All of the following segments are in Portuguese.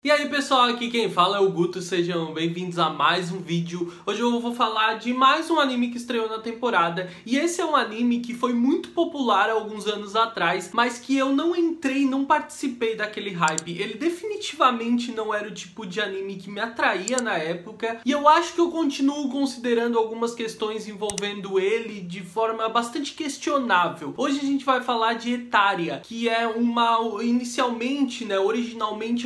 E aí pessoal, aqui quem fala é o Guto, sejam bem-vindos a mais um vídeo. Hoje eu vou falar de mais um anime que estreou na temporada. E esse é um anime que foi muito popular há alguns anos atrás, mas que eu não entrei, não participei daquele hype. Ele definitivamente não era o tipo de anime que me atraía na época. E eu acho que eu continuo considerando algumas questões envolvendo ele de forma bastante questionável. Hoje a gente vai falar de Etaria, que é originalmente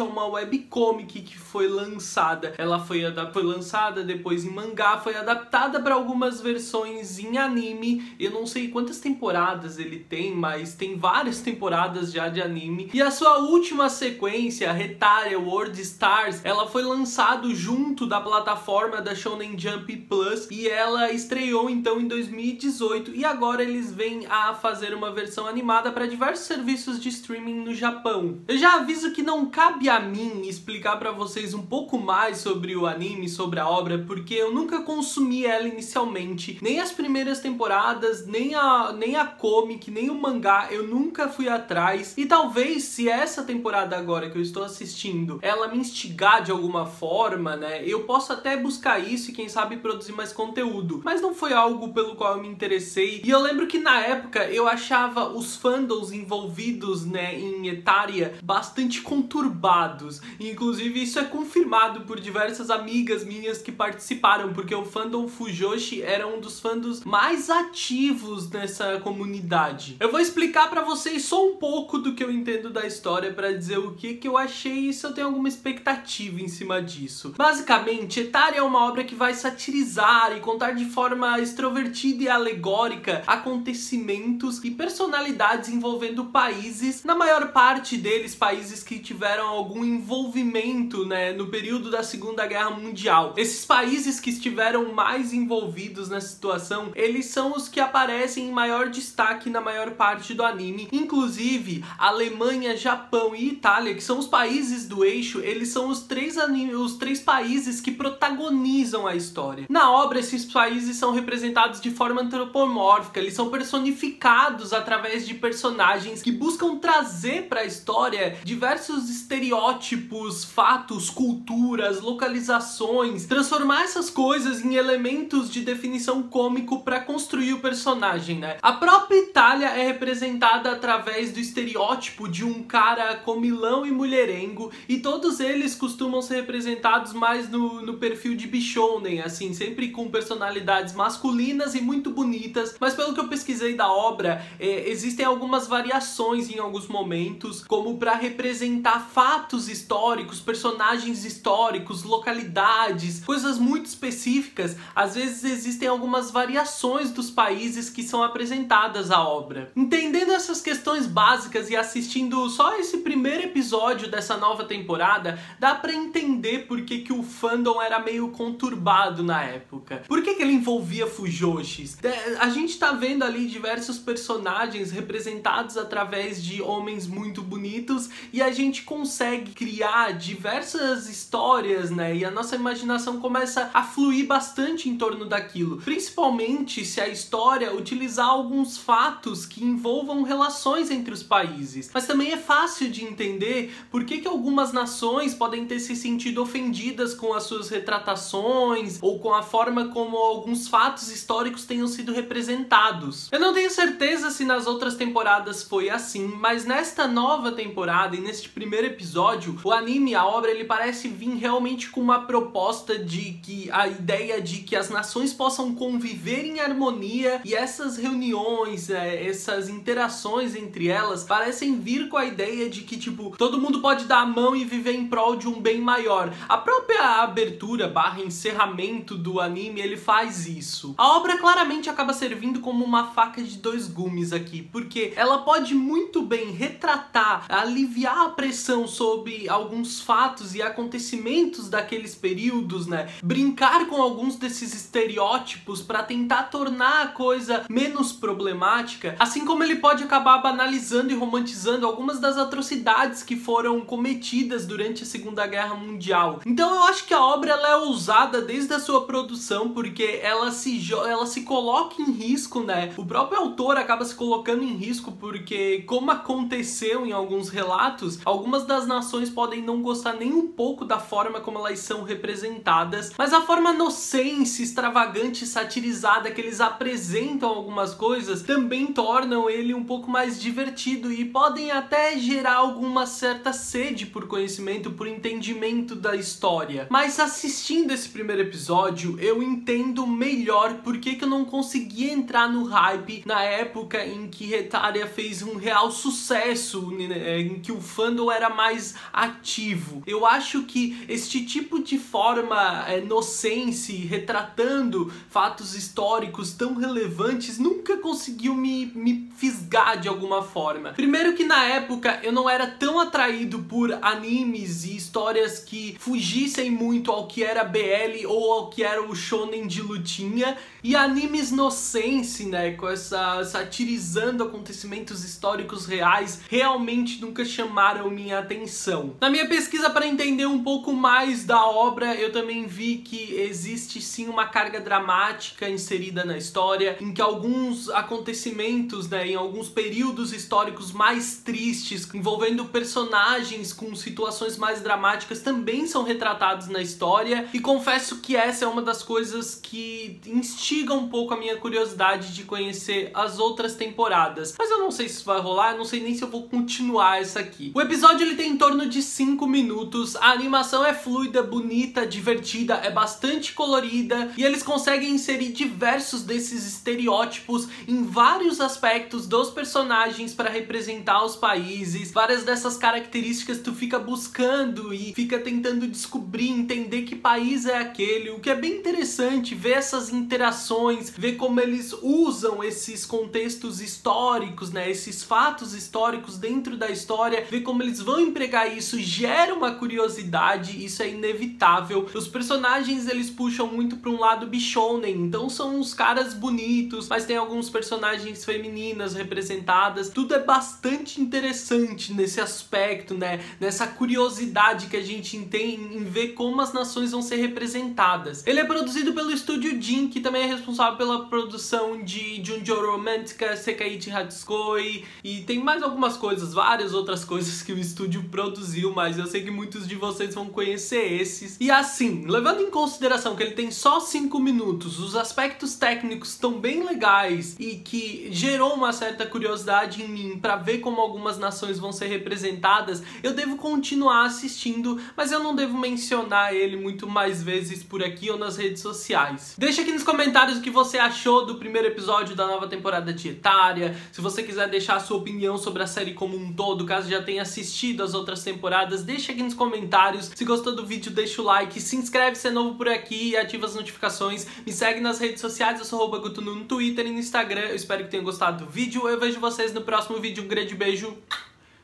é uma webcomic que foi lançada. Ela foi lançada depois em mangá, foi adaptada para algumas versões em anime. Eu não sei quantas temporadas ele tem, mas tem várias temporadas já de anime. E a sua última sequência, Etaria World Stars, ela foi lançada junto da plataforma da Shonen Jump Plus e ela estreou então em 2018 e agora eles vêm a fazer uma versão animada para diversos serviços de streaming no Japão. Eu já aviso que não cabe a mim explicar para vocês um pouco mais sobre o anime, sobre a obra, porque eu nunca consumi ela inicialmente, nem as primeiras temporadas, nem a comic, nem o mangá, eu nunca fui atrás. E talvez se essa temporada agora que eu estou assistindo, ela me instigar de alguma forma, né, eu possa até buscar isso e quem sabe produzir mais conteúdo. Mas não foi algo pelo qual eu me interessei. E eu lembro que na época eu achava os fandoms envolvidos, né, em Etaria bastante conturbados. Inclusive isso é confirmado por diversas amigas minhas que participaram, porque o fandom Fujoshi era um dos fandoms mais ativos nessa comunidade. Eu vou explicar pra vocês só um pouco do que eu entendo da história pra dizer o que eu achei e se eu tenho alguma expectativa em cima disso. Basicamente, Etaria é uma obra que vai satirizar e contar de forma extrovertida e alegórica acontecimentos e personalidades envolvendo países, na maior parte deles países que tiveram algum envolvimento, né, no período da Segunda Guerra Mundial. Esses países que estiveram mais envolvidos nessa situação, eles são os que aparecem em maior destaque na maior parte do anime. Inclusive, Alemanha, Japão e Itália, que são os países do eixo, eles são os três países que protagonizam a história. Na obra, esses países são representados de forma antropomórfica, eles são personificados através de personagens que buscam trazer para a história diversos estereótipos, fatos, culturas, localizações, transformar essas coisas em elementos de definição cômico para construir o personagem, né? A própria Itália é representada através do estereótipo de um cara comilão e mulherengo, e todos eles costumam ser representados mais no perfil de bichonen, assim, sempre com personalidades masculinas e muito bonitas, mas pelo que eu pesquisei da obra, existem algumas variações em alguns momentos, como para representar fatos históricos, personagens históricos, localidades, coisas muito específicas. Às vezes existem algumas variações dos países que são apresentadas à obra. Entendendo essas questões básicas e assistindo só esse primeiro episódio dessa nova temporada, dá pra entender por que o fandom era meio conturbado na época. Por que ele envolvia Fujoshis? A gente tá vendo ali diversos personagens representados através de homens muito bonitos e a gente consegue criar diversas histórias, né? E a nossa imaginação começa a fluir bastante em torno daquilo. Principalmente se a história utilizar alguns fatos que envolvam relações entre os países. Mas também é fácil de entender por que algumas nações podem ter se sentido ofendidas com as suas retratações ou com a forma como alguns fatos históricos tenham sido representados. Eu não tenho certeza se nas outras temporadas foi assim, mas nesta nova temporada e neste primeiro episódio, o anime, a obra, ele parece vir realmente com uma proposta de que a ideia de que as nações possam conviver em harmonia e essas reuniões, essas interações entre elas parecem vir com a ideia de que, tipo, todo mundo pode dar a mão e viver em prol de um bem maior. A própria abertura / encerramento do anime, ele faz isso. A obra claramente acaba servindo como uma faca de dois gumes aqui, porque ela pode muito bem retratar, aliviar a pressão sobre alguns fatos e acontecimentos daqueles períodos, né? Brincar com alguns desses estereótipos para tentar tornar a coisa menos problemática, assim como ele pode acabar banalizando e romantizando algumas das atrocidades que foram cometidas durante a Segunda Guerra Mundial. Então eu acho que a obra ela é ousada desde a sua produção, porque ela se coloca em risco, né? O próprio autor acaba se colocando em risco porque, como aconteceu em alguns relatos, algumas das nações podem não gostar nem um pouco da forma como elas são representadas, mas a forma nonsense, extravagante, satirizada que eles apresentam algumas coisas também tornam ele um pouco mais divertido e podem até gerar alguma certa sede por conhecimento, por entendimento da história. Mas assistindo esse primeiro episódio, eu entendo melhor por que eu não conseguia entrar no hype na época em que Hetaria fez um real sucesso, em que o fandom era mais ativo. Eu acho que este tipo de forma nonsense, retratando fatos históricos tão relevantes, nunca conseguiu me fisgar de alguma forma. Primeiro que na época eu não era tão atraído por animes e histórias que fugissem muito ao que era BL ou ao que era o shonen de lutinha, e animes nonsense, né, com essa satirizando acontecimentos históricos reais, realmente nunca chamaram minha atenção. Na minha pesquisa para entender um pouco mais da obra, eu também vi que existe sim uma carga dramática inserida na história, em que alguns acontecimentos, né, em alguns períodos históricos mais tristes, envolvendo personagens com situações mais dramáticas, também são retratados na história, e confesso que essa é uma das coisas que instiga um pouco a minha curiosidade de conhecer as outras temporadas. Mas eu não sei se isso vai rolar, eu não sei nem se eu vou continuar essa aqui. O episódio ele tem em torno de 5 minutos, a animação é fluida, bonita, divertida, é bastante colorida, e eles conseguem inserir diversos desses estereótipos em vários aspectos dos personagens para representar os países. Várias dessas características tu fica buscando e fica tentando descobrir, entender que país é aquele, o que é bem interessante, ver essas interações, ver como eles usam esses contextos históricos, né, esses fatos históricos dentro da história, ver como eles vão empregar isso, gera uma curiosidade, isso é inevitável. Os personagens eles puxam muito para um lado bichonen, então são uns caras bonitos, mas tem alguns personagens femininas representadas, tudo é bastante interessante nesse aspecto, né, nessa curiosidade que a gente tem em ver como as nações vão ser representadas. Ele é produzido pelo estúdio Jin, que também é responsável pela produção de Junjo Romantica, Sekaiichi Hatsukoi, e tem mais algumas coisas, várias outras coisas que o estúdio produziu, mas eu sei que muitos de vocês vão conhecer esses. E assim, levando em consideração que ele tem só 5 minutos, os aspectos técnicos estão bem legais e que gerou uma certa curiosidade em mim para ver como algumas nações vão ser representadas, eu devo continuar assistindo, mas eu não devo mencionar ele muito mais vezes por aqui ou nas redes sociais. Deixa aqui nos comentários o que você achou do primeiro episódio da nova temporada de Hetaria, se você quiser deixar a sua opinião sobre a série como um todo, caso já tenha assistido as outras temporadas, deixa aqui nos comentários. Se gostou do vídeo, deixa o like, se inscreve se é novo por aqui e ativa as notificações, me segue nas redes sociais, eu sou @gutunu no Twitter e no Instagram. Eu espero que tenham gostado do vídeo, eu vejo vocês no próximo vídeo, um grande beijo,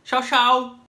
tchau, tchau!